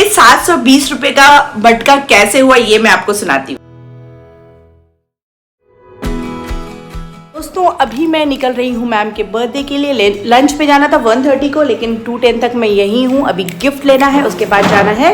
ये 720 रुपए का मटका कैसे हुआ ये मैं आपको सुनाती हूँ। दोस्तों अभी मैं निकल रही हूँ मैम के बर्थडे के लिए। लंच पे जाना था 1:30 को, लेकिन 2:10 तक मैं यहीं हूँ। अभी गिफ्ट लेना है, उसके बाद जाना है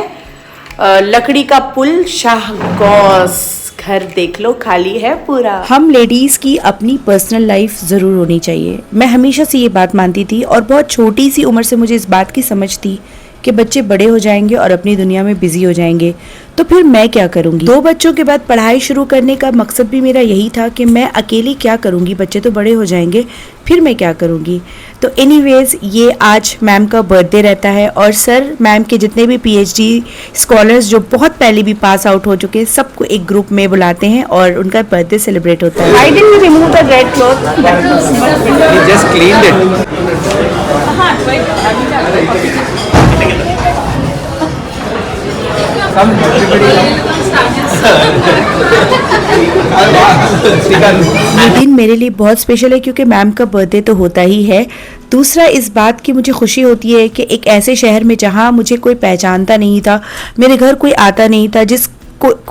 लकड़ी का पुल शाहगौस। घर देख लो खाली है पूरा। हम लेडीज की अपनी पर्सनल लाइफ जरूर होनी चाहिए। मैं हमेशा से ये बात मानती थी और बहुत छोटी सी उम्र से मुझे इस बात की समझ थी कि बच्चे बड़े हो जाएंगे और अपनी दुनिया में बिजी हो जाएंगे, तो फिर मैं क्या करूंगी। 2 बच्चों के बाद पढ़ाई शुरू करने का मकसद भी मेरा यही था कि मैं अकेली क्या करूंगी, बच्चे तो बड़े हो जाएंगे, फिर मैं क्या करूंगी। तो एनीवेज ये आज मैम का बर्थडे रहता है और सर मैम के जितने भी पीएचडी स्कॉलर्स जो बहुत पहले भी पास आउट हो चुके हैं सबको एक ग्रुप में बुलाते हैं और उनका बर्थडे सेलिब्रेट होता है। I didn't remove the red cloth, just cleaned it. ये दिन मेरे लिए बहुत स्पेशल है क्योंकि मैम का बर्थडे तो होता ही है। दूसरा इस बात की मुझे खुशी होती है कि एक ऐसे शहर में जहाँ मुझे कोई पहचानता नहीं था, मेरे घर कोई आता नहीं था,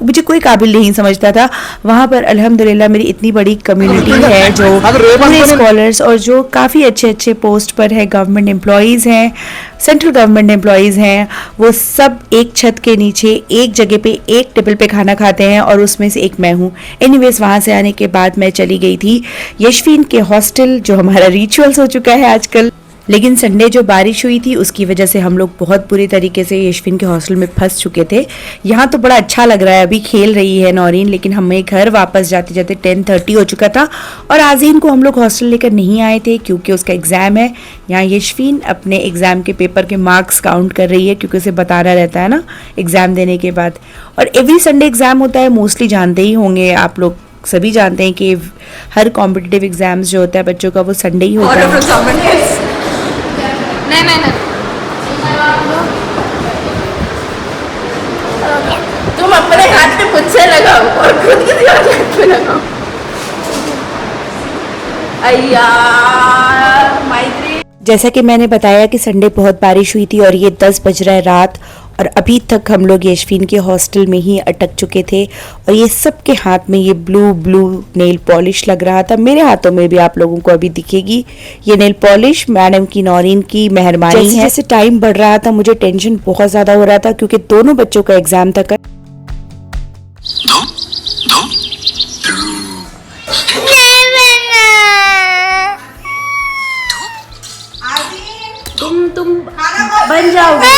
मुझे कोई काबिल नहीं समझता था, वहाँ पर अल्हम्दुलिल्लाह मेरी इतनी बड़ी कम्युनिटी है जो पूरे स्कॉलर्स और जो काफ़ी अच्छे अच्छे पोस्ट पर है, गवर्नमेंट एम्प्लॉयज़ हैं, सेंट्रल गवर्नमेंट एम्प्लॉयज़ हैं, वो सब एक छत के नीचे एक जगह पे एक टेबल पे खाना खाते हैं और उसमें से एक मैं हूँ। एनीवेज वहाँ से आने के बाद मैं चली गई थी यशफीन के हॉस्टल, जो हमारा रिचुअल्स हो चुका है आजकल। लेकिन संडे जो बारिश हुई थी उसकी वजह से हम लोग बहुत बुरी तरीके से यशफीन के हॉस्टल में फंस चुके थे। यहाँ तो बड़ा अच्छा लग रहा है, अभी खेल रही है नौरीन, लेकिन हमें घर वापस जाते जाते 10:30 हो चुका था और आज़ीन को हम लोग हॉस्टल लेकर नहीं आए थे क्योंकि उसका एग्ज़ाम है। यहाँ यशफीन अपने एग्ज़ाम के पेपर के मार्क्स काउंट कर रही है क्योंकि उसे बताना रहता है ना एग्ज़ाम देने के बाद। और एवरी संडे एग्ज़ाम होता है, मोस्टली जानते ही होंगे आप लोग, सभी जानते हैं कि हर कॉम्पिटिटिव एग्ज़ाम्स जो होता है बच्चों का वो संडे ही होता है। नहीं तुम अपने हाथ पे खुद से लगाओ और खुद किसी और हाथ पे लगाओ। जैसा कि मैंने बताया कि संडे बहुत बारिश हुई थी और ये 10 बज रहा है रात और अभी तक हम लोग यशफीन के हॉस्टल में ही अटक चुके थे और ये सबके हाथ में ये ब्लू नेल पॉलिश लग रहा था। मेरे हाथों में भी आप लोगों को अभी दिखेगी ये नेल पॉलिश मैडम की नौरीन की मेहरबानी है। जैसे टाइम बढ़ रहा था मुझे टेंशन बहुत ज़्यादा हो रहा था क्योंकि दोनों बच्चों का एग्जाम था। तुम बन जाओगे।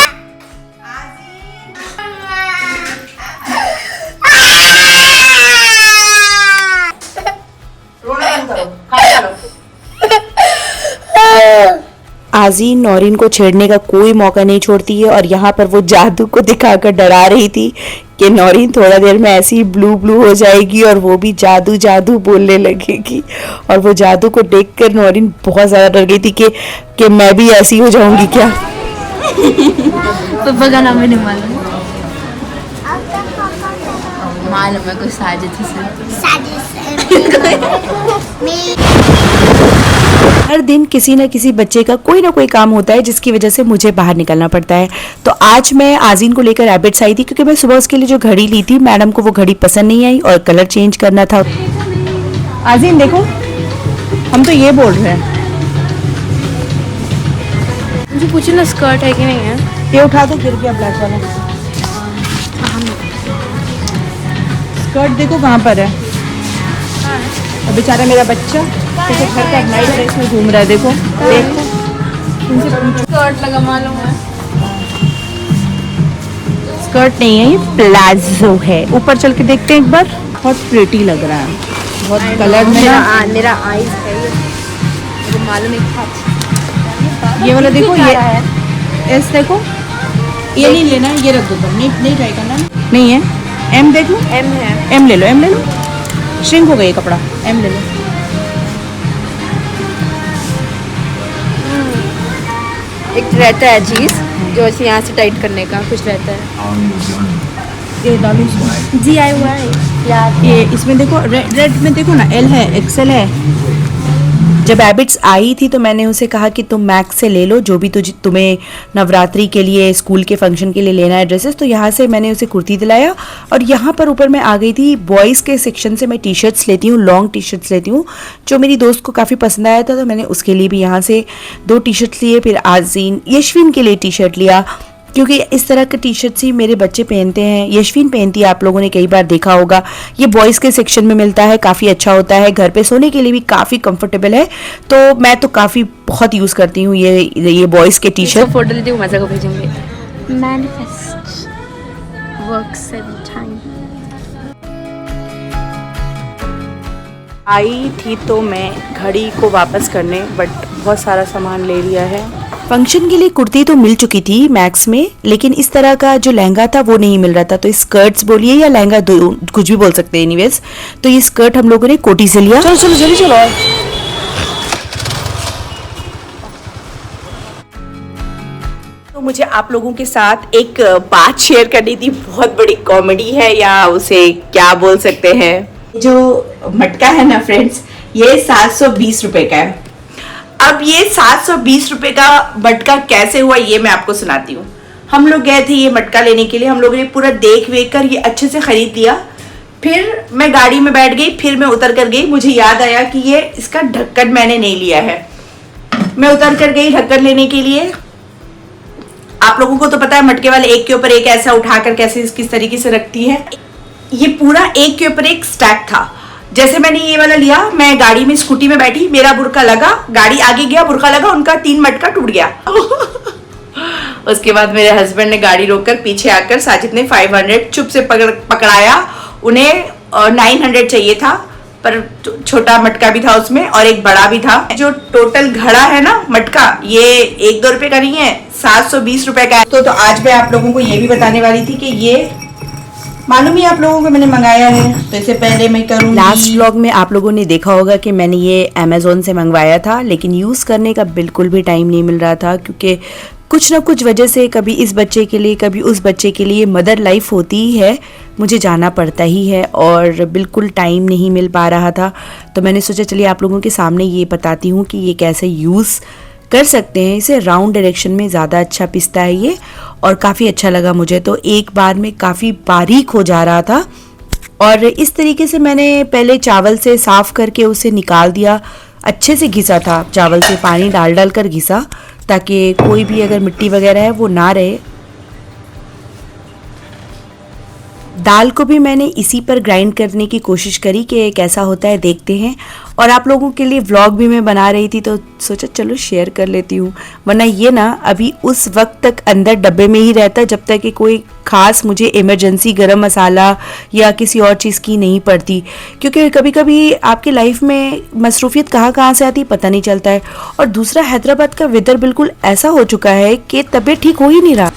आज़ीन नौरीन को छेड़ने का कोई मौका नहीं छोड़ती है और यहाँ पर वो जादू को दिखाकर डरा रही थी कि नौरीन थोड़ा देर में ऐसी ही ब्लू हो जाएगी और वो भी जादू बोलने लगेगी। और वो जादू को देखकर नौरीन बहुत ज़्यादा डर गई थी कि मैं भी ऐसी हो जाऊंगी क्या। पापा का नाम नहीं मालूम है, कुछ साजिद हर दिन किसी न किसी बच्चे का कोई ना कोई काम होता है जिसकी वजह से मुझे बाहर निकलना पड़ता है। तो आज मैं आज़ीन को लेकर रैबिट्स आई थी क्योंकि मैं सुबह उसके लिए जो घड़ी ली थी मैडम को वो घड़ी पसंद नहीं आई और कलर चेंज करना था। आज़ीन देखो हम तो ये बोल रहे हैं, मुझे पूछो ना स्कर्ट है कि नहीं है। ये उठा दो, गिर गया ब्लैक वाला स्कर्ट, देखो कहाँ पर है। और बेचारा मेरा बच्चा जैसे घर का नाइट ड्रेस में घूम रहा है, देखो स्कर्ट लगा मालूम है। स्कर्ट नहीं है, ये प्लाजो है। ऊपर चल के देखते हैं एक बार, बहुत प्रिटी लग रहा है, बहुत कलर में ना। मेरा आईज है ये, मुझे मालूम है। ये वाला देखो, ये एस देखो, ये नहीं लेना, ये रख दो, नहीं ट्राई करना। नहीं है, एम देख लो, एम है, एम ले लो, एम ले लो, श्रिंक हो गई कपड़ा, एम ले लो। एक रहता है चीज़ जो ऐसे यहाँ से टाइट करने का कुछ रहता है। ये डालो जी आई हुआ है यार। ये इसमें देखो, रेड में देखो ना, एल है, एक्सएल है, जब एबिट्स आई थी तो मैंने उसे कहा कि तुम मैक्स से ले लो जो भी तुम्हें नवरात्रि के लिए स्कूल के फंक्शन के लिए लेना है ड्रेसेस। तो यहाँ से मैंने उसे कुर्ती दिलाया और यहाँ पर ऊपर मैं आ गई थी बॉयज़ के सेक्शन से। मैं टी शर्ट्स लेती हूँ, लॉन्ग टी शर्ट्स लेती हूँ, जो मेरी दोस्त को काफ़ी पसंद आया था तो मैंने उसके लिए भी यहाँ से 2 टी शर्ट्स लिए। फिर आज़ीन यशविन के लिए टी शर्ट लिया क्योंकि इस तरह के टी शर्ट्स ही मेरे बच्चे पहनते हैं। यशविन पहनती है, आप लोगों ने कई बार देखा होगा। ये बॉयज़ के सेक्शन में मिलता है, काफ़ी अच्छा होता है, घर पे सोने के लिए भी काफ़ी कंफर्टेबल है। तो मैं तो काफ़ी बहुत यूज़ करती हूँ ये बॉयज़ के टी शर्ट। फोटो लेती हूँ, मजा को भेजूंगी। Manifest works every time. आई थी तो मैं घड़ी को वापस करने, बट बहुत सारा सामान ले लिया है। फंक्शन के लिए कुर्ती तो मिल चुकी थी मैक्स में, लेकिन इस तरह का जो लहंगा था वो नहीं मिल रहा था। तो स्कर्ट्स बोलिए या लहंगा, कुछ भी बोल सकते हैं एनीवेज। तो ये स्कर्ट हम लोगों ने कोटी से लिया। चलो चलो जल्दी चलो। तो मुझे आप लोगों के साथ एक बात शेयर करनी थी, बहुत बड़ी कॉमेडी है या उसे क्या बोल सकते हैं। जो मटका है ना फ्रेंड्स, ये 720 रुपए का है। अब ये 720 रुपए का मटका कैसे हुआ ये मैं आपको सुनाती हूँ। हम लोग गए थे ये मटका लेने के लिए, हम लोगों ने पूरा देख वेख कर ये अच्छे से खरीद लिया। फिर मैं गाड़ी में बैठ गई, फिर मैं उतर कर गई, मुझे याद आया कि ये इसका ढक्कन मैंने नहीं लिया है। मैं उतर कर गई ढक्कन लेने के लिए। आप लोगों को तो पता है मटके वाले एक के ऊपर एक ऐसा उठाकर कैसे किस तरीके से रखती है। ये पूरा एक के ऊपर एक स्टैक था। जैसे मैंने ये वाला लिया, मैं गाड़ी में स्कूटी में बैठी, मेरा बुरका लगा, गाड़ी आगे गया, बुरका लगा, उनका 3 मटका टूट गया। उसके बाद मेरे हस्बैंड ने गाड़ी रोककर पीछे आकर साजिद ने 500 चुप से पकड़ाया। उन्हें 900 चाहिए था, पर छोटा मटका भी था उसमें और एक बड़ा भी था। जो टोटल घड़ा है ना मटका, ये 1-2 रुपए का नहीं है, 720 रुपए का है। तो आज मैं आप लोगों को ये भी बताने वाली थी कि ये मालूम ही आप लोगों को मैंने मंगाया है, तो इससे पहले मैं करूँगी। लास्ट व्लॉग में आप लोगों ने देखा होगा कि मैंने ये अमेज़ोन से मंगवाया था, लेकिन यूज़ करने का बिल्कुल भी टाइम नहीं मिल रहा था क्योंकि कुछ ना कुछ वजह से कभी इस बच्चे के लिए कभी उस बच्चे के लिए मदर लाइफ होती ही है, मुझे जाना पड़ता ही है और बिल्कुल टाइम नहीं मिल पा रहा था। तो मैंने सोचा चलिए आप लोगों के सामने ये बताती हूँ कि ये कैसे यूज़ कर सकते हैं। इसे राउंड डायरेक्शन में ज़्यादा अच्छा पिसता है ये और काफ़ी अच्छा लगा मुझे। तो एक बार में काफ़ी बारीक हो जा रहा था और इस तरीके से मैंने पहले चावल से साफ़ करके उसे निकाल दिया। अच्छे से घिसा था, चावल से पानी डाल डाल कर घिसा ताकि कोई भी अगर मिट्टी वगैरह है वो ना रहे। दाल को भी मैंने इसी पर ग्राइंड करने की कोशिश करी कि कैसा होता है देखते हैं। और आप लोगों के लिए व्लॉग भी मैं बना रही थी तो सोचा चलो शेयर कर लेती हूँ, वरना ये ना अभी उस वक्त तक अंदर डब्बे में ही रहता जब तक कि कोई ख़ास मुझे इमरजेंसी गरम मसाला या किसी और चीज़ की नहीं पड़ती। क्योंकि कभी कभी आपकी लाइफ में मसरूफियत कहाँ से आती पता नहीं चलता है। और दूसरा हैदराबाद का वेदर बिल्कुल ऐसा हो चुका है कि तबीयत ठीक हो ही नहीं रहा।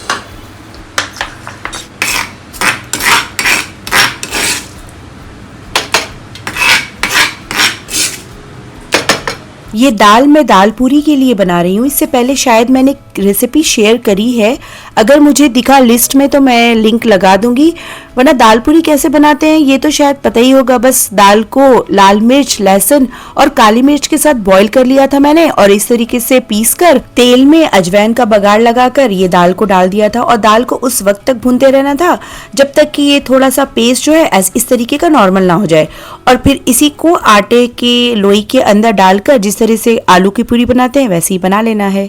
ये दाल मैं दाल पूरी के लिए बना रही हूँ। इससे पहले शायद मैंने रेसिपी शेयर करी है, अगर मुझे दिखा लिस्ट में तो मैं लिंक लगा दूंगी। वरना दाल पूरी कैसे बनाते हैं ये तो शायद पता ही होगा। बस दाल को लाल मिर्च, लहसुन और काली मिर्च के साथ बॉईल कर लिया था मैंने और इस तरीके से पीस कर तेल में अजवाइन का बघाड़ लगाकर ये दाल को डाल दिया था और दाल को उस वक्त तक भूनते रहना था जब तक कि ये थोड़ा सा पेस्ट जो है इस तरीके का नॉर्मल ना हो जाए। और फिर इसी को आटे के लोई के अंदर डालकर जिस तरह से आलू की पूरी बनाते हैं वैसे ही बना लेना है।